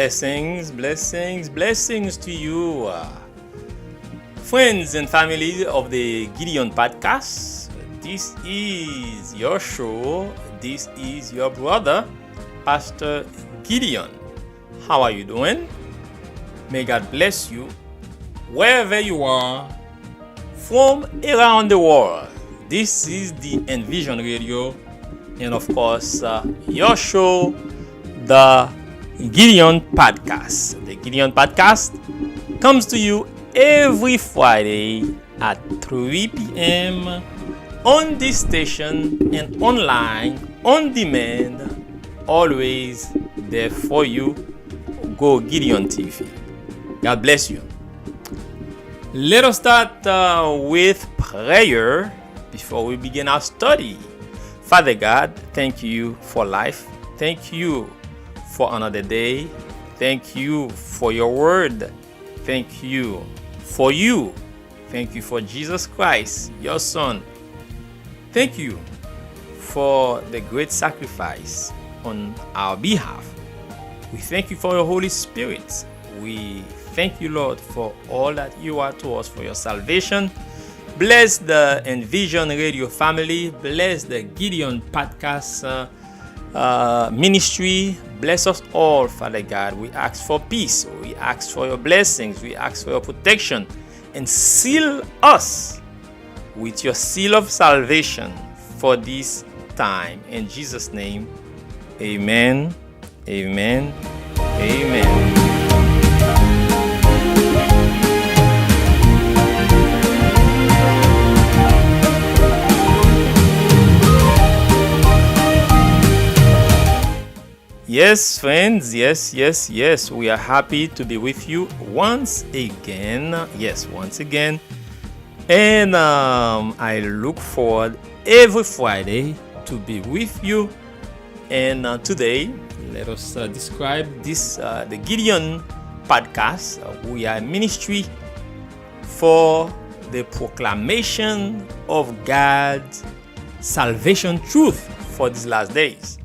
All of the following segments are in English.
Blessings to you, friends and family of the Gideon podcast. This is your show. This is your brother, Pastor Gideon. How are you doing? May God bless you wherever you are from around the world. This is the Envision Radio, and of course, your show, the Gideon Podcast. The Gideon Podcast comes to you every Friday at 3 p.m. on this station and online, on demand, always there for you. Go Gideon TV. God bless you. Let us start with prayer before we begin our study. Father God, thank you for life. Thank you for another day. Thank you for your word. Thank you for you. Thank you for Jesus Christ, your Son. Thank you for the great sacrifice on our behalf. We thank you for your Holy Spirit. We thank you, Lord, for all that you are to us, for your salvation. Bless the Envision Radio family. Bless the Gideon Podcast ministry. Bless us all, Father God. We ask for peace. We ask for your blessings. We ask for your protection. And seal us with your seal of salvation for this time. In Jesus' name, amen, amen, amen. Yes, friends, yes. We are happy to be with you once again. Yes, once again. And I look forward every Friday to be with you. And today, let us describe this, the Gideon Podcast. We are a ministry for the proclamation of God's salvation truth for these last days.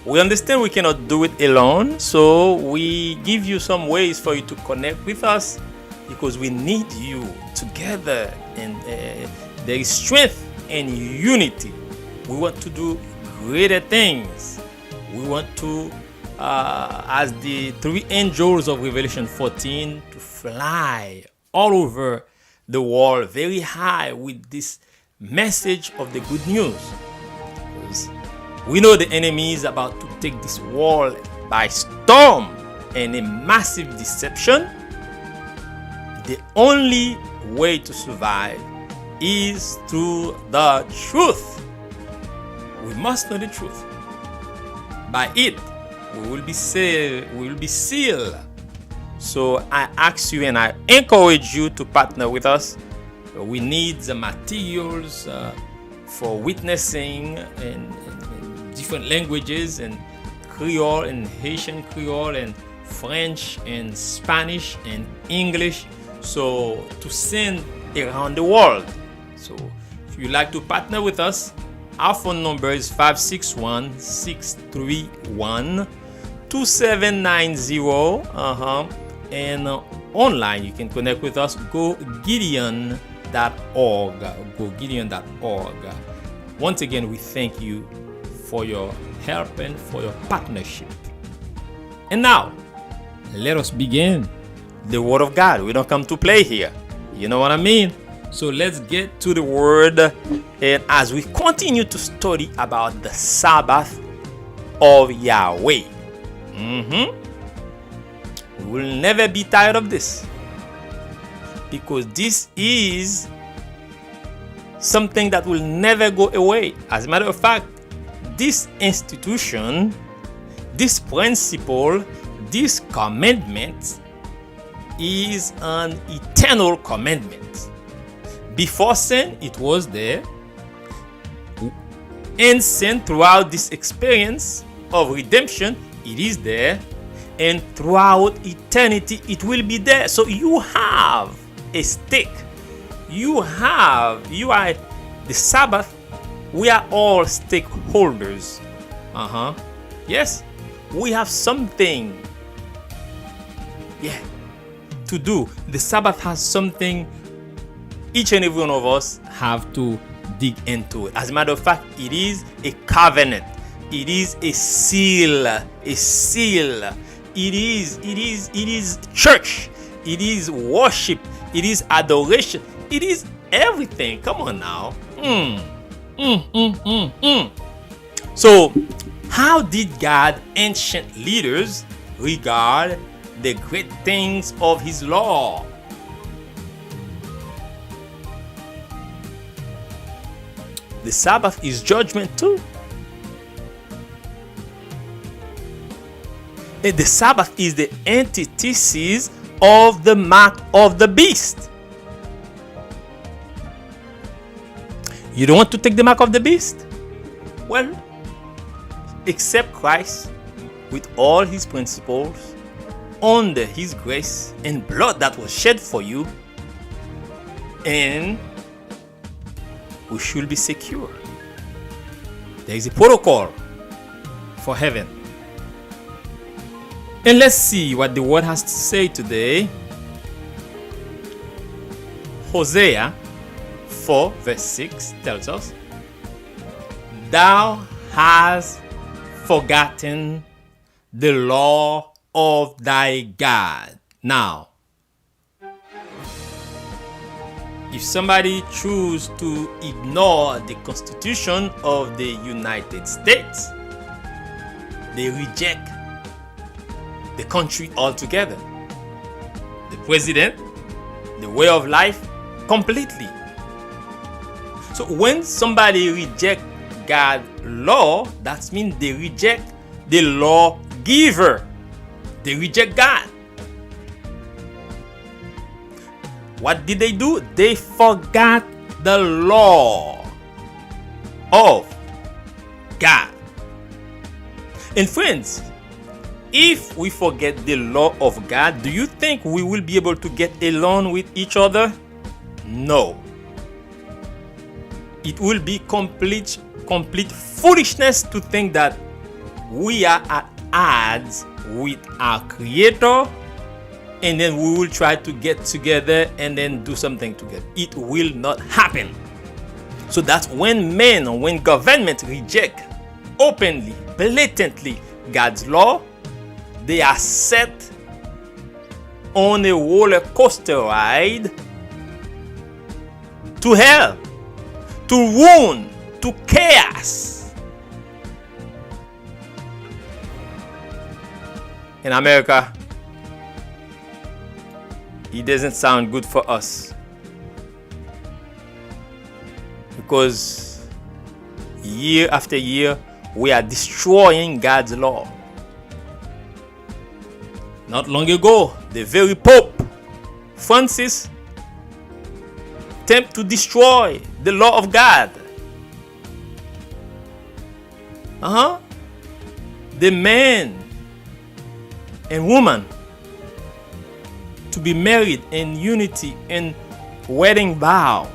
We understand we cannot do it alone, so we give you some ways for you to connect with us because we need you together, and there is strength and unity. We want to do greater things. We want to, as the three angels of Revelation 14, to fly all over the world very high with this message of the good news. We know the enemy is about to take this world by storm and a massive deception. The only way to survive is through the truth. We must know the truth. By it, we will be saved, we will be sealed. So I ask you and I encourage you to partner with us. We need the materials for witnessing and different languages, and Creole and Haitian Creole and French and Spanish and English, so to send around the world. So if you like to partner with us, our phone number is 561-631-2790. And online you can connect with us. Go Gideon.org. Go Gideon.org. Once again, we thank you for your help and for your partnership. And now, let us begin the Word of God. We don't come to play here. You know what I mean? So let's get to the Word. And as we continue to study about the Sabbath of Yahweh, we will never be tired of this, because this is something that will never go away. As a matter of fact, this institution, this principle, this commandment is an eternal commandment. Before sin, it was there. And sin, throughout this experience of redemption, it is there. And throughout eternity, it will be there. So you have a stake. You are the Sabbath. We are all stakeholders. Yes, we have something Yeah, to do. The Sabbath has something each and every one of us have to dig into it. As a matter of fact, it is a covenant. It is a seal. A seal. It is church. It is worship. It is adoration. It is everything. Come on now. So, how did God ancient leaders regard the great things of his law? The Sabbath is judgment too. And the Sabbath is the antithesis of the mark of the beast. You don't want to take the mark of the beast? Well, accept Christ with all his principles under his grace and blood that was shed for you, and we should be secure. There is a protocol for heaven. And let's see what the word has to say today. Hosea 4 verse 6 tells us, "Thou hast forgotten the law of thy God." Now, if somebody chooses to ignore the Constitution of the United States, they reject the country altogether, the president, the way of life, completely. So when somebody rejects God's law, that means they reject the lawgiver. They reject God. What did they do? They forgot the law of God. And friends, if we forget the law of God, do you think we will be able to get along with each other? No. It will be complete foolishness to think that we are at odds with our Creator and then we will try to get together and then do something together. It will not happen. So that's when when government reject openly, blatantly God's law, they are set on a roller coaster ride to hell, to ruin, to chaos. In America, it doesn't sound good for us because year after year we are destroying God's law. Not long ago, the very Pope Francis attempted to destroy the law of God. The man and woman to be married in unity and wedding vow.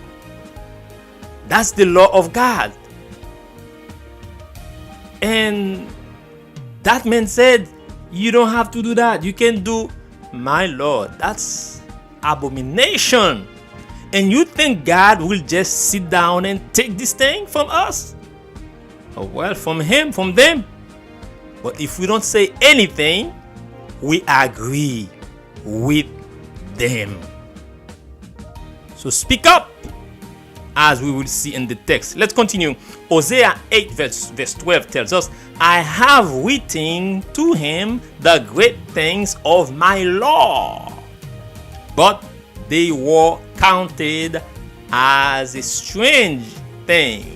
That's the law of God. And that man said, you don't have to do that. You can do my law. That's abomination. And you think God will just sit down and take this thing from us? Oh, well, from him, from them. But if we don't say anything, we agree with them. So speak up, as we will see in the text. Let's continue. Hosea 8 verse 12 tells us, I have written to him the great things of my law, but they were counted as a strange thing.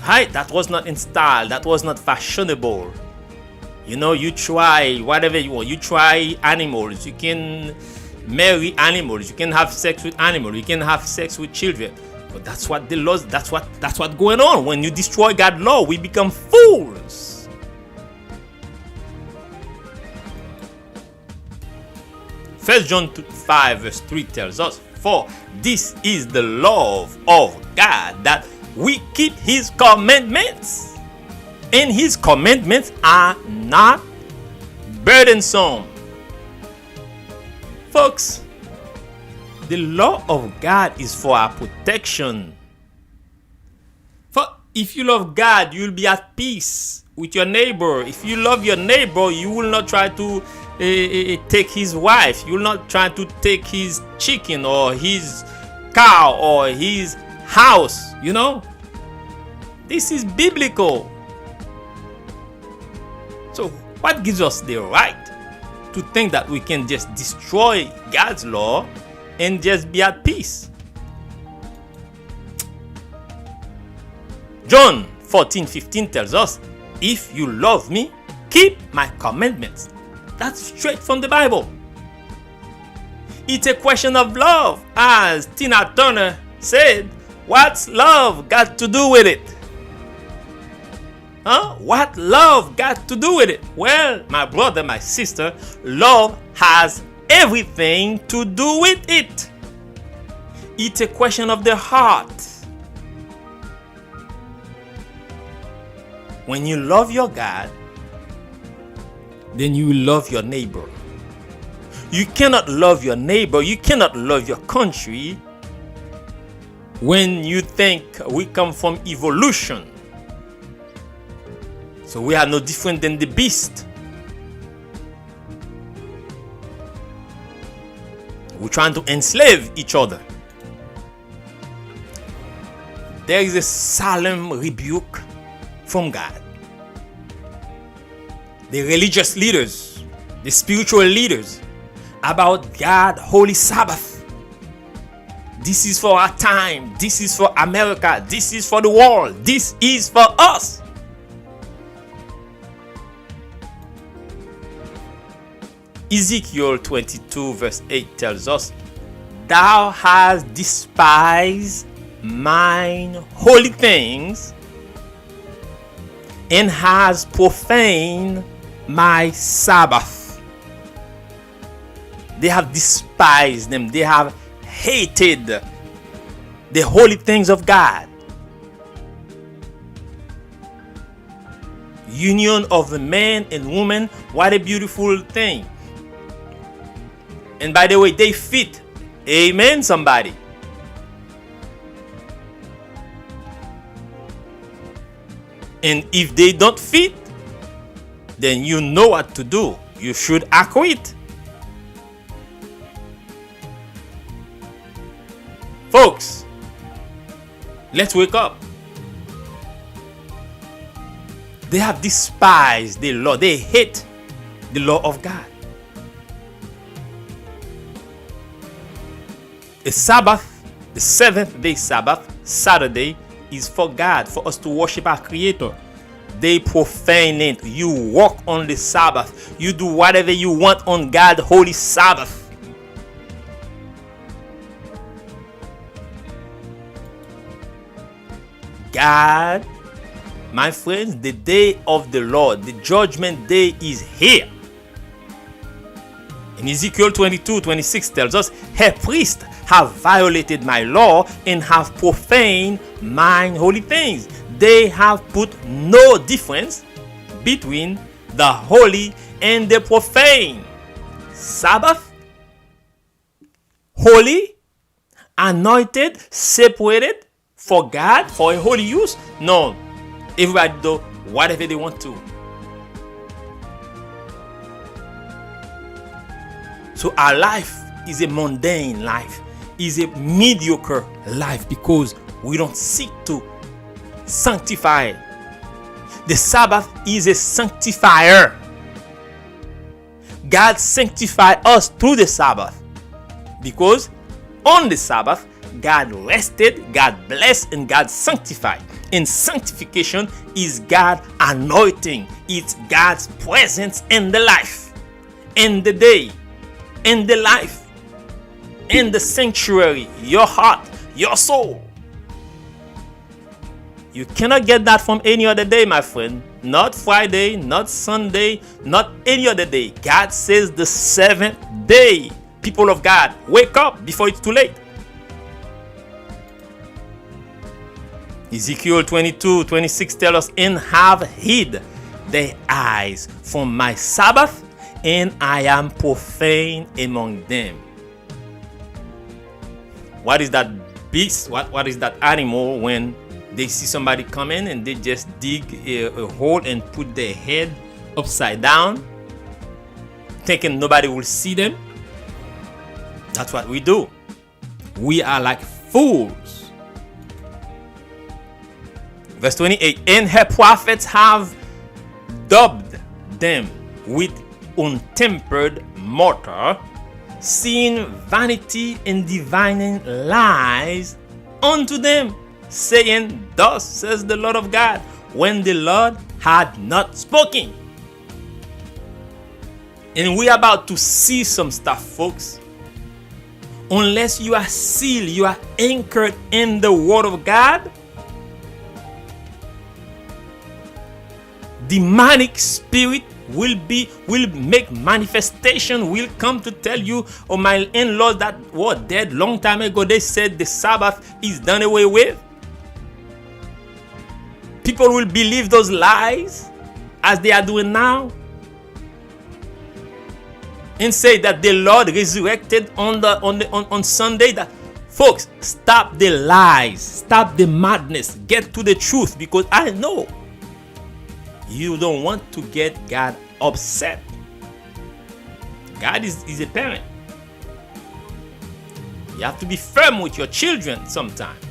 Right? That was not in style. That was not fashionable. You know, you try whatever you want. You try animals. You can marry animals. You can have sex with animals. You can have sex with children. But that's what the laws. That's what's going on. When you destroy God's law, we become fools. First John 5 verse 3 tells us, for this is the love of God, that we keep his commandments, and his commandments are not burdensome. Folks, the law of God is for our protection. For if you love God, you'll be at peace with your neighbor. If you love your neighbor, you will not try to take his wife. You will not try to take his chicken or his cow or his house. You know, this is biblical. So what gives us the right to think that we can just destroy God's law and just be at peace? John 14:15 tells us, if you love me, keep my commandments. That's straight from the Bible. It's a question of love. As Tina Turner said, what's love got to do with it? What love got to do with it? Well, my brother, my sister, love has everything to do with it. It's a question of the heart. When you love your God, then you love your neighbor. You cannot love your neighbor, you cannot love your country when you think we come from evolution. So we are no different than the beast. We're trying to enslave each other. There is a solemn rebuke from God. The religious leaders, the spiritual leaders, about God's holy Sabbath. This is for our time. This is for America. This is for the world. This is for us. Ezekiel 22 verse 8 tells us, thou hast despised mine holy things and has profaned my Sabbath. They have despised them. They have hated the holy things of God. Union of the man and woman, what a beautiful thing. And by the way, they fit. Amen, somebody. And if they don't fit, then you know what to do. You should acquit. Folks, let's wake up. They have despised the law. They hate the law of God. The Sabbath, the seventh day Sabbath, Saturday, is for God, for us to worship our Creator. They profane it. You walk on the Sabbath. You do whatever you want on God's holy Sabbath. God, my friends, the day of the Lord, the judgment day is here. In Ezekiel 22:26 tells us, her priests have violated my law and have profaned mine holy things. They have put no difference between the holy and the profane. Sabbath, holy, anointed, separated for God, for a holy use. No, everybody do whatever they want to. So our life is a mundane life, is a mediocre life, because we don't seek to sanctify. The Sabbath is a sanctifier. God sanctified us through the Sabbath, because on the Sabbath God rested, God blessed, and God sanctified. And sanctification is God anointing. It's God's presence in the life, in the day, in the life, in the sanctuary, your heart, your soul. You cannot get that from any other day, my friend. Not Friday, not Sunday, not any other day. God says the seventh day. People of God, wake up before it's too late. Ezekiel 22:26 tells us, and have hid their eyes from my Sabbath and I am profane among them. What is that beast? What is that animal when they see somebody come in and they just dig a hole and put their head upside down, thinking nobody will see them? That's what we do. We are like fools. Verse 28, and her prophets have dubbed them with untempered mortar, seeing vanity and divining lies unto them, saying, thus says the Lord of God, when the Lord had not spoken. And we are about to see some stuff, folks. Unless you are sealed, you are anchored in the Word of God, demonic spirit will make manifestation, will come to tell you, oh, my in-laws that were dead long time ago, they said the Sabbath is done away with. People will believe those lies as they are doing now and say that the Lord resurrected on Sunday. That, folks, stop the lies, stop the madness, get to the truth, because I know you don't want to get God upset. God is a parent. You have to be firm with your children sometimes.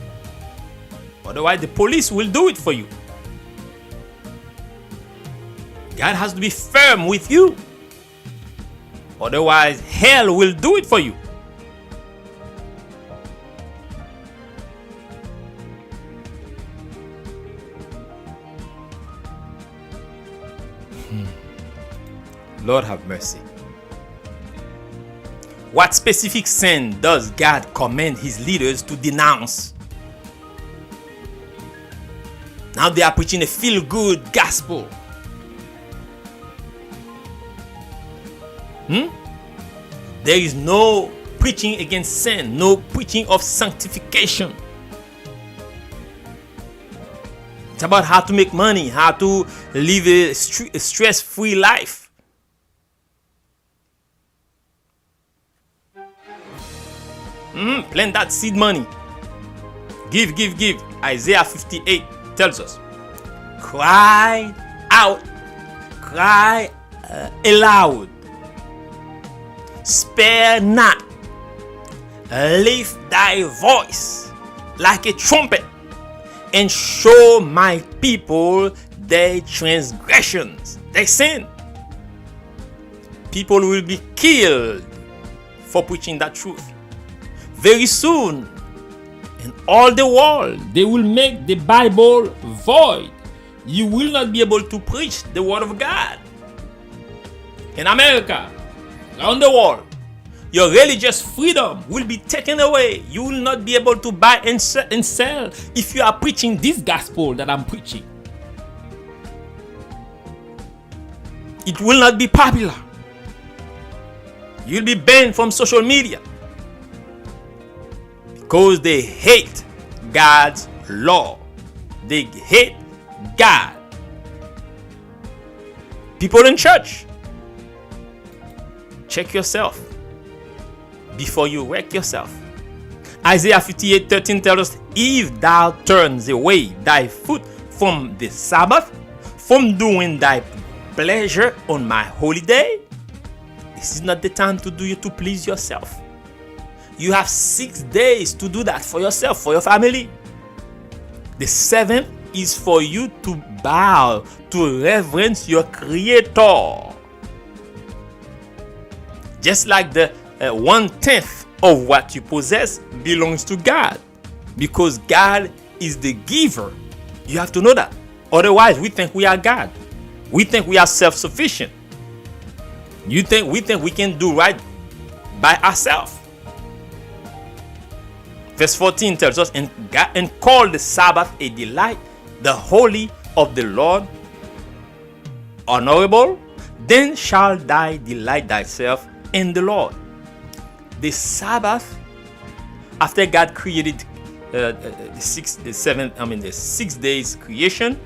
Otherwise, the police will do it for you. God has to be firm with you. Otherwise, hell will do it for you. Lord have mercy. What specific sin does God command his leaders to denounce? Now they are preaching a feel-good gospel. There is no preaching against sin, no preaching of sanctification. It's about how to make money, how to live a stress-free life. Plant that seed money. Give. Isaiah 58 tells us, cry out, cry aloud, spare not, lift thy voice like a trumpet, and show my people their transgressions, their sin. People will be killed for preaching that truth. Very soon, in all the world, they will make the Bible void. You will not be able to preach the Word of God. In America, around the world, your religious freedom will be taken away. You will not be able to buy and sell if you are preaching this gospel that I'm preaching. It will not be popular. You'll be banned from social media. Because they hate God's law. They hate God. People in church, check yourself before you wreck yourself. Isaiah 58:13 tells us, if thou turns away thy foot from the Sabbath, from doing thy pleasure on my holy day, this is not the time to do it to please yourself. You have 6 days to do that for yourself, for your family. The 7th is for you to bow, to reverence your Creator. Just like the 1/10 of what you possess belongs to God, because God is the giver. You have to know that. Otherwise, we think we are God. We think we are self-sufficient. We think we can do right by ourselves. Verse 14 tells us, and call the Sabbath a delight, the holy of the Lord honorable. Then shall thou delight thyself in the Lord. The Sabbath, after God created the 6 days creation,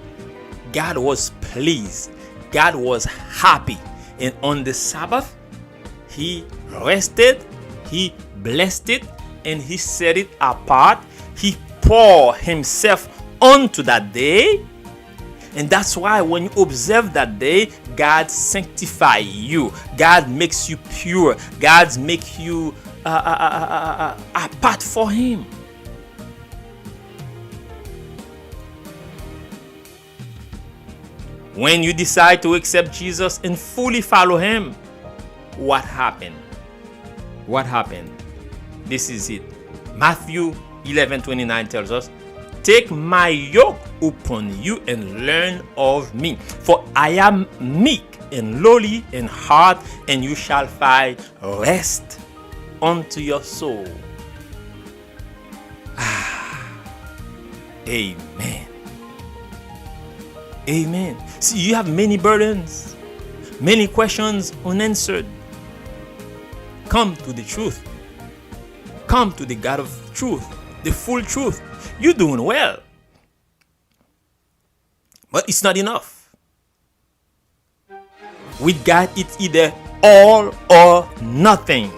God was pleased. God was happy. And on the Sabbath, he rested, he blessed it, and he set it apart. He poured himself onto that day. And that's why when you observe that day, God sanctifies you. God makes you pure. God makes you apart for him. When you decide to accept Jesus and fully follow him, what happened? What happened? This is it. Matthew 11:29 tells us, "Take my yoke upon you and learn of me, for I am meek and lowly in heart, and you shall find rest unto your soul." Amen. Amen. See, you have many burdens, many questions unanswered. Come to the truth. Come to the God of truth, the full truth. You're doing well. But it's not enough. With God, it's either all or nothing.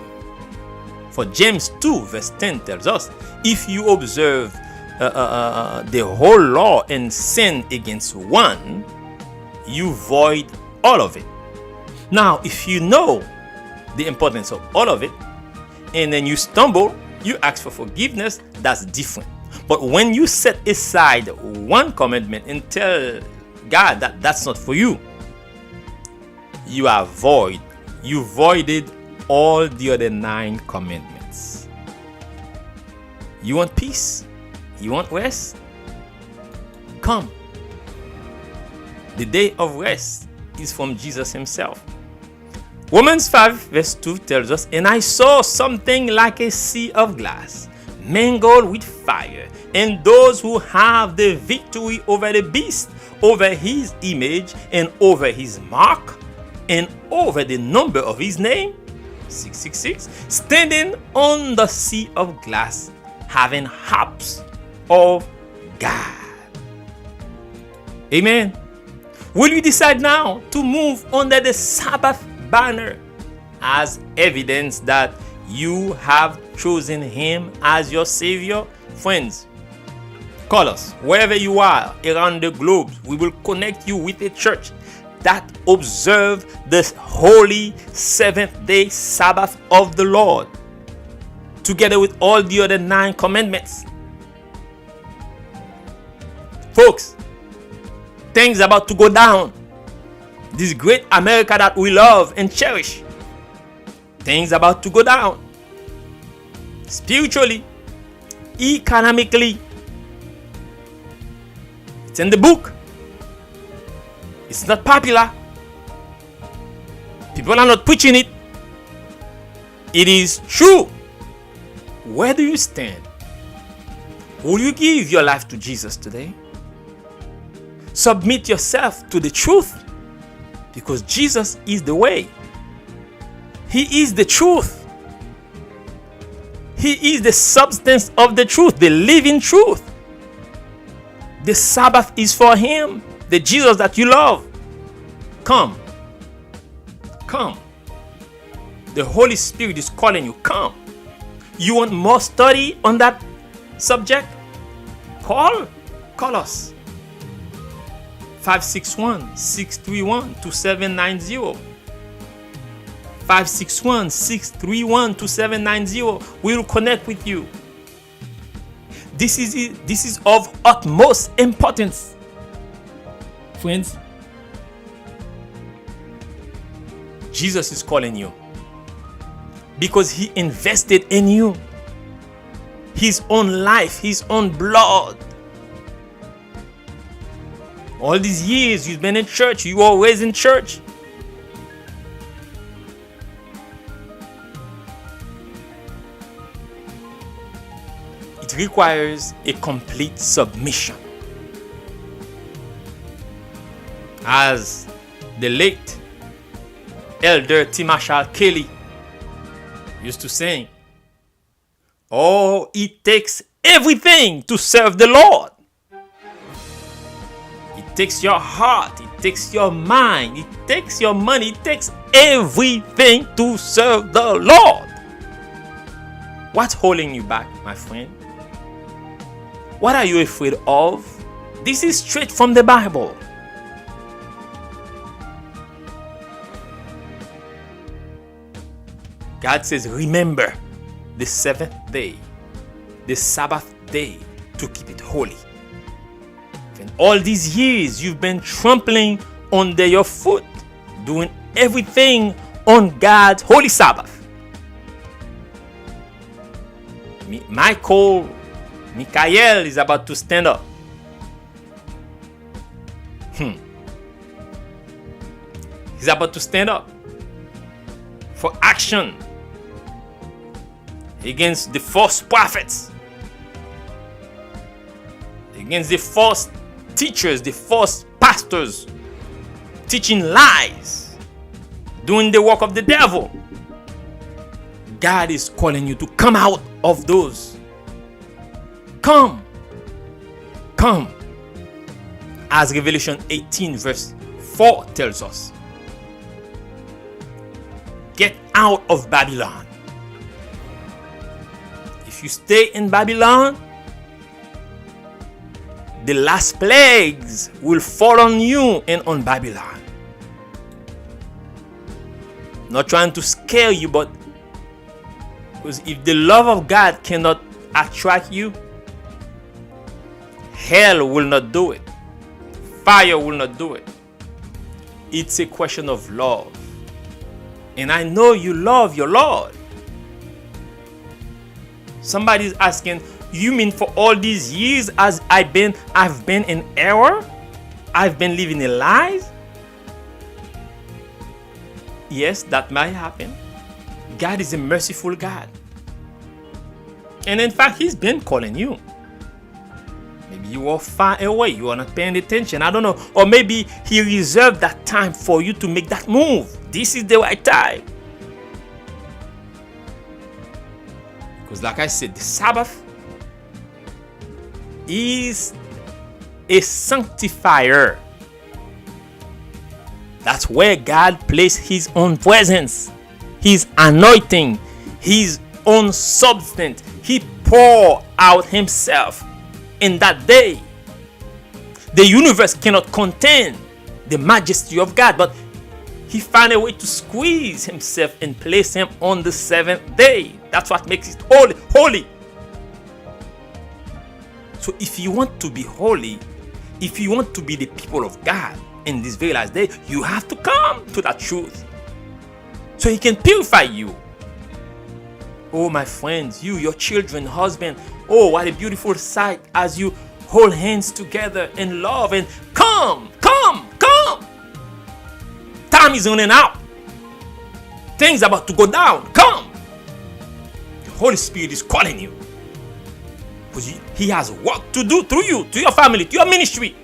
For James 2 verse 10 tells us, if you observe the whole law and sin against one, you void all of it. Now, if you know the importance of all of it, and then you stumble, you ask for forgiveness, that's different. But when you set aside one commandment and tell God that that's not for you, you are void. You voided all the other 9 commandments. You want peace? You want rest? Come. The day of rest is from Jesus himself. Romans 5 verse 2 tells us, "And I saw something like a sea of glass, mingled with fire, and those who have the victory over the beast, over his image, and over his mark, and over the number of his name, 666, standing on the sea of glass, having harps of God." Amen. Will you decide now to move under the Sabbath banner as evidence that you have chosen him as your Savior? Friends, call us wherever you are around the globe. We will connect you with a church that observe the holy 7th-day Sabbath of the Lord, together with all the other 9 commandments. Folks, things about to go down. This great America that we love and cherish, things about to go down. Spiritually, economically. It's in the book. It's not popular. People are not preaching it. It is true. Where do you stand? Will you give your life to Jesus today? Submit yourself to the truth, because Jesus is the way. He is the truth. He is the substance of the truth, the living truth. The Sabbath is for him, the Jesus that you love. Come. Come. The Holy Spirit is calling you. Come. You want more study on that subject? Call us. 561-631-2790. 561-631-2790. We will connect with you. This is of utmost importance. Friends, Jesus is calling you because he invested in you. His own life, his own blood. All these years you've been in church, you were always in church. It requires a complete submission. As the late Elder T. Marshall Kelly used to say, "Oh, it takes everything to serve the Lord. It takes your heart, it takes your mind, it takes your money, it takes everything to serve the Lord. What's holding you back, my friend? What are you afraid of? This is straight from the Bible. God says, remember the seventh day, the Sabbath day, to keep it holy. And all these years you've been trampling under your foot, doing everything on God's holy Sabbath. Michael is about to stand up. He's about to stand up for action against the false prophets, against the false teachers, the false pastors teaching lies, doing the work of the devil. God is calling you to come out of those. Come. As Revelation 18 verse 4 tells us. Get out of Babylon. If you stay in Babylon, the last plagues will fall on you and on Babylon. Not trying to scare you, but because if the love of God cannot attract you, hell will not do it. Fire will not do it. It's a question of love. And I know you love your Lord. Somebody's asking, you mean for all these years as I've been in error? I've been living a lie? Yes, that might happen. God is a merciful God. And in fact, He's been calling you. Maybe you are far away. You are not paying attention. I don't know. Or maybe He reserved that time for you to make that move. This is the right time. Because like I said, the Sabbath is a sanctifier. That's where God placed His own presence, His anointing, His own substance. He poured out Himself in that day. The universe cannot contain the majesty of God, but He found a way to squeeze Himself and place Him on the seventh day. That's what makes it holy. So if you want to be holy, if you want to be the people of God in this very last day, you have to come to that truth so He can purify you. Oh, my friends, you, your children, husband, oh, what a beautiful sight as you hold hands together in love and come. Time is running out. Things about to go down. Come. The Holy Spirit is calling you. Because He has work to do through you, to your family, to your ministry.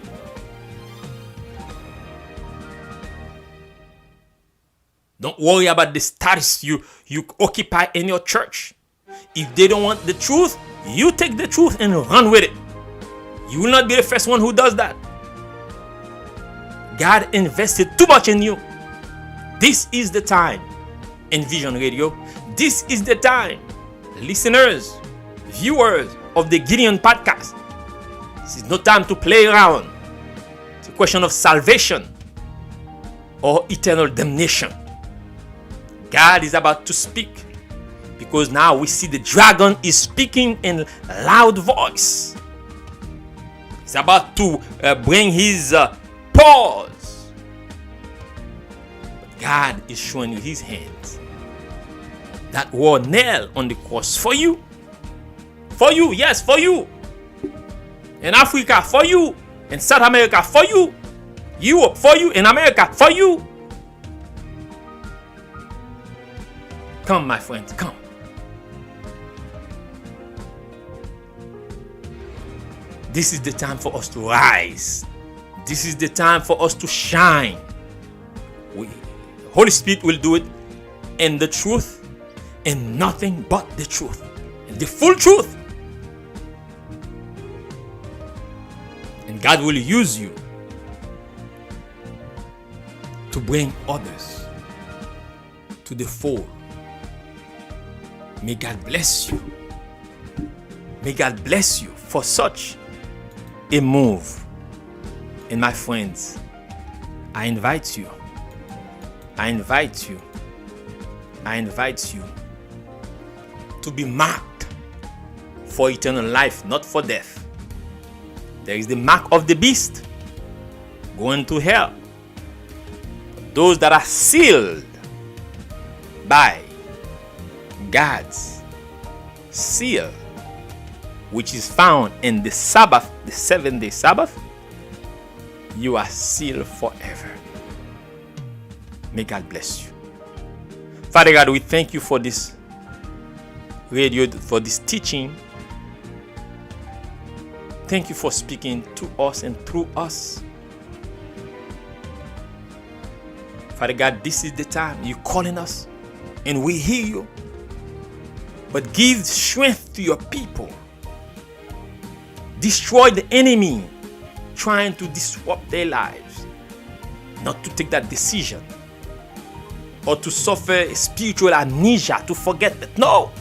Don't worry about the status you occupy in your church. If they don't want the truth, you take the truth and run with it. You will not be the first one who does that. God invested too much in you. This is the time. In Vision Radio, this is the time. Listeners, viewers of the Gideon podcast, this is no time to play around. It's a question of salvation or eternal damnation. God is about to speak, because now we see the dragon is speaking in loud voice. He's about to bring his paws. But God is showing you His hands that were nailed on the cross for you. For you, yes, for you. In Africa, for you. In South America, for you. Europe, for you. In America, for you. Come, my friends, come. This is the time for us to rise. This is the time for us to shine. Holy Spirit will do it in the truth and nothing but the truth. And the full truth. And God will use you bring others to the fold. May God bless you. May God bless you for such a move. And my friends, I invite you to be marked for eternal life, not for death. There is the mark of the beast, going to hell. Those that are sealed by God's seal, which is found in the Sabbath, the 7-day Sabbath, you are sealed forever. May God bless you. Father God, we thank you for this radio, for this teaching. Thank you for speaking to us and through us. Father God, this is the time you're calling us and we hear you. But give strength to your people. Destroy the enemy trying to disrupt their lives. Not to take that decision or to suffer a spiritual amnesia, to forget that. No!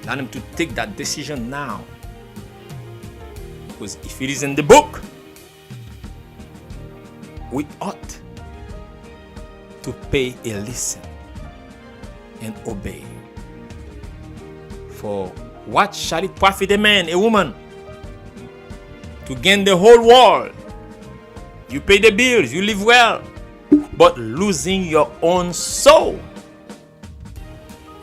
Allow them to take that decision now. Because if it is in the book, we ought to pay a listen and obey. For what shall it profit a man, a woman, to gain the whole world? You pay the bills, you live well, but losing your own soul,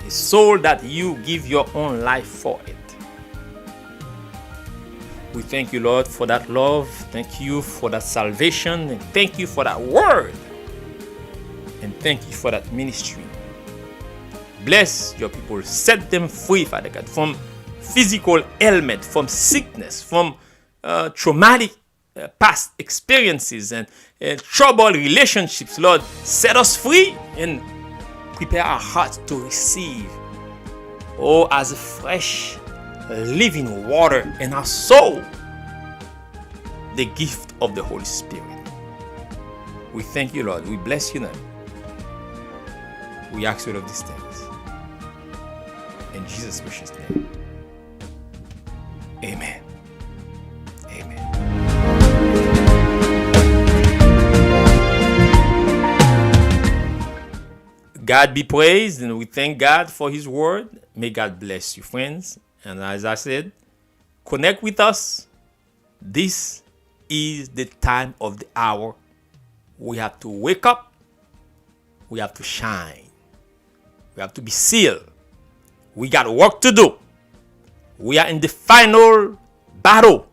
a soul that you give your own life for it. We thank you, Lord, for that love. Thank you for that salvation, and thank you for that word, and thank you for that ministry. Bless your people. Set them free, Father God, from physical ailment, from sickness, from traumatic past experiences and troubled relationships. Lord, set us free and prepare our hearts to receive, as a fresh living water in our soul, the gift of the Holy Spirit. We thank you, Lord. We bless you now. We ask you of these things in Jesus' precious name. Amen. Amen. God be praised, and we thank God for his word. May God bless you, friends. And as I said, connect with us. This is the time of the hour. We have to wake up. We have to shine. We have to be sealed. We got work to do. We are in the final battle.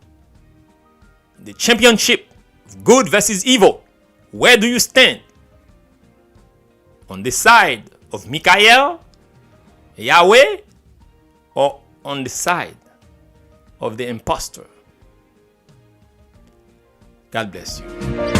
The championship of good versus evil. Where do you stand? On the side of Michael, Yahweh, or on the side of the impostor? God bless you.